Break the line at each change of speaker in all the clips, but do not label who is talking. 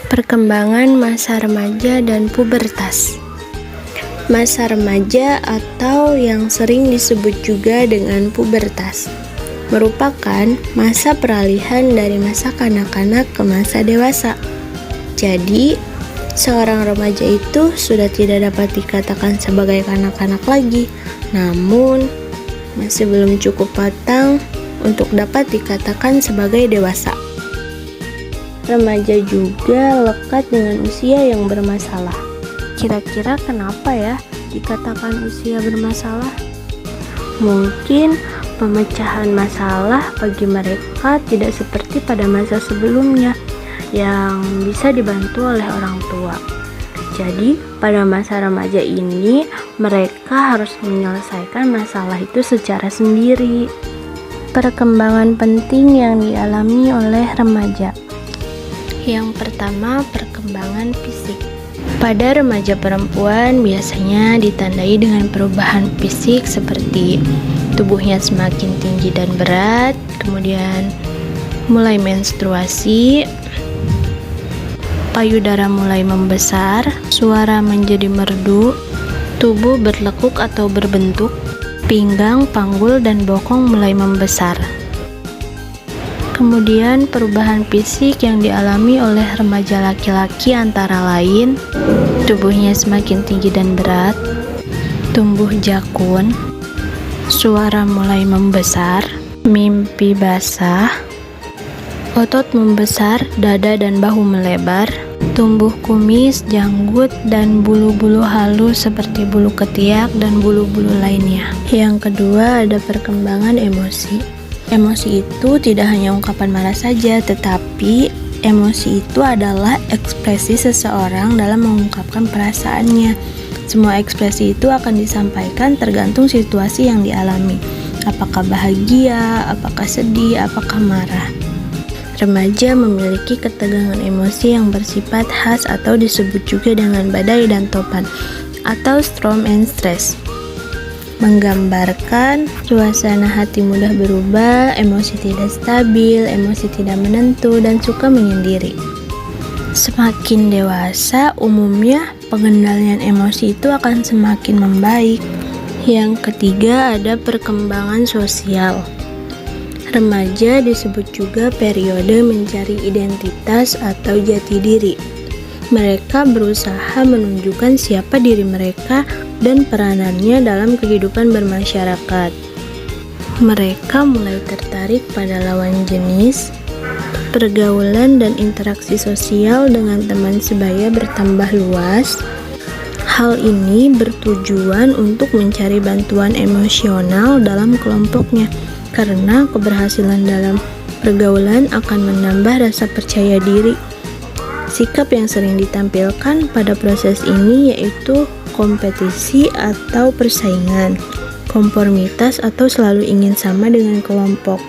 Perkembangan masa remaja dan pubertas. Masa remaja atau yang sering disebut juga dengan pubertas merupakan masa peralihan dari masa kanak-kanak ke masa dewasa. Jadi, seorang remaja itu sudah tidak dapat dikatakan sebagai kanak-kanak lagi, namun masih belum cukup matang untuk dapat dikatakan sebagai dewasa. Remaja juga lekat dengan usia yang bermasalah. Kira-kira kenapa ya dikatakan usia bermasalah? Mungkin pemecahan masalah bagi mereka tidak seperti pada masa sebelumnya yang bisa dibantu oleh orang tua. Jadi, pada masa remaja ini mereka harus menyelesaikan masalah itu secara sendiri. Perkembangan penting yang dialami oleh remaja. Yang pertama, perkembangan fisik. Pada remaja perempuan biasanya ditandai dengan perubahan fisik seperti tubuhnya semakin tinggi dan berat, kemudian mulai menstruasi, payudara mulai membesar, suara menjadi merdu, tubuh berlekuk atau berbentuk, pinggang, panggul, dan bokong mulai membesar. Kemudian perubahan fisik yang dialami oleh remaja laki-laki antara lain tubuhnya semakin tinggi dan berat, tumbuh jakun, suara mulai membesar, mimpi basah, otot membesar, dada dan bahu melebar, tumbuh kumis, janggut, dan bulu-bulu halus seperti bulu ketiak dan bulu-bulu lainnya. Yang kedua ada perkembangan emosi. Emosi itu tidak hanya ungkapan marah saja, tetapi emosi itu adalah ekspresi seseorang dalam mengungkapkan perasaannya. Semua ekspresi itu akan disampaikan tergantung situasi yang dialami. Apakah bahagia, apakah sedih, apakah marah. Remaja memiliki ketegangan emosi yang bersifat khas atau disebut juga dengan badai dan topan atau storm and stress. Menggambarkan suasana hati mudah berubah, emosi tidak stabil, emosi tidak menentu, dan suka menyendiri. Semakin dewasa, umumnya pengendalian emosi itu akan semakin membaik. Yang ketiga ada perkembangan sosial. Remaja disebut juga periode mencari identitas atau jati diri. Mereka berusaha menunjukkan siapa diri mereka dan peranannya dalam kehidupan bermasyarakat. Mereka mulai tertarik pada lawan jenis, pergaulan dan interaksi sosial dengan teman sebaya bertambah luas. Hal ini bertujuan untuk mencari bantuan emosional dalam kelompoknya, karena keberhasilan dalam pergaulan akan menambah rasa percaya diri. Sikap yang sering ditampilkan pada proses ini yaitu kompetisi atau persaingan, konformitas atau selalu ingin sama dengan kelompok,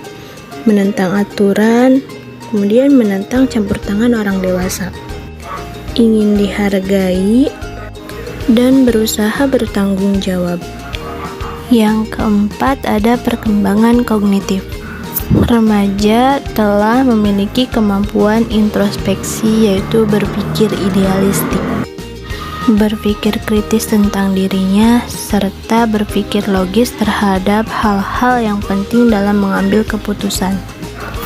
menentang aturan, kemudian menentang campur tangan orang dewasa, ingin dihargai, dan berusaha bertanggung jawab. Yang keempat ada perkembangan kognitif. Remaja telah memiliki kemampuan introspeksi yaitu berpikir idealistik, berpikir kritis tentang dirinya, serta berpikir logis terhadap hal-hal yang penting dalam mengambil keputusan.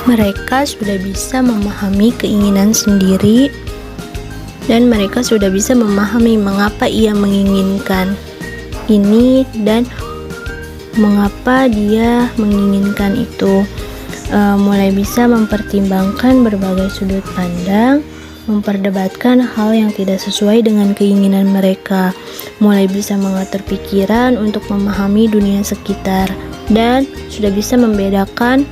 Mereka sudah bisa memahami keinginan sendiri dan mereka sudah bisa memahami mengapa ia menginginkan ini dan mengapa dia menginginkan itu. Mulai bisa mempertimbangkan berbagai sudut pandang, memperdebatkan hal yang tidak sesuai dengan keinginan mereka, mulai bisa mengatur pikiran untuk memahami dunia sekitar, dan sudah bisa membedakan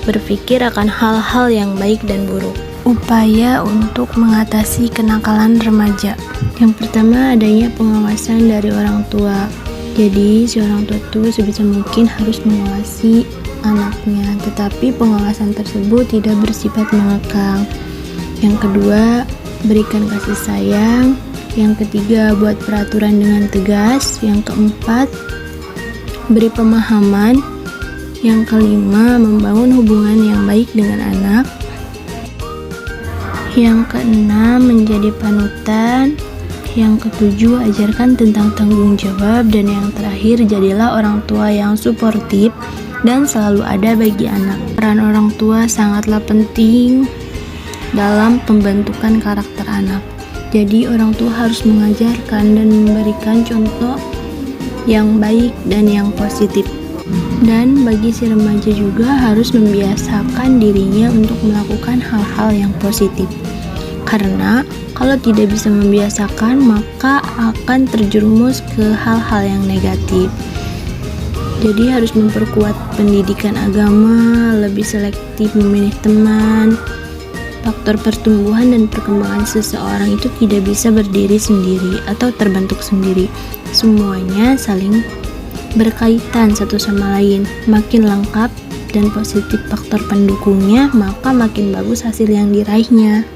berpikir akan hal-hal yang baik dan buruk. Upaya untuk mengatasi kenakalan remaja. Yang pertama adanya pengawasan dari orang tua. Jadi si orang tua itu sebisa mungkin harus mengawasi anaknya, tetapi pengawasan tersebut tidak bersifat mengekang. Yang kedua, berikan kasih sayang. Yang ketiga, buat peraturan dengan tegas. Yang keempat, beri pemahaman. Yang kelima, membangun hubungan yang baik dengan anak. Yang keenam, menjadi panutan. Yang ketujuh, ajarkan tentang tanggung jawab. Dan yang terakhir, jadilah orang tua yang suportif dan selalu ada bagi anak. Peran orang tua sangatlah penting dalam pembentukan karakter anak. Jadi orang tua harus mengajarkan dan memberikan contoh yang baik dan yang positif. Dan bagi si remaja juga harus membiasakan dirinya untuk melakukan hal-hal yang positif. Karena kalau tidak bisa membiasakan, maka akan terjerumus ke hal-hal yang negatif. Jadi harus memperkuat pendidikan agama, lebih selektif memilih teman. Faktor pertumbuhan dan perkembangan seseorang itu tidak bisa berdiri sendiri atau terbentuk sendiri. Semuanya saling berkaitan satu sama lain. Makin lengkap dan positif faktor pendukungnya, maka makin bagus hasil yang diraihnya.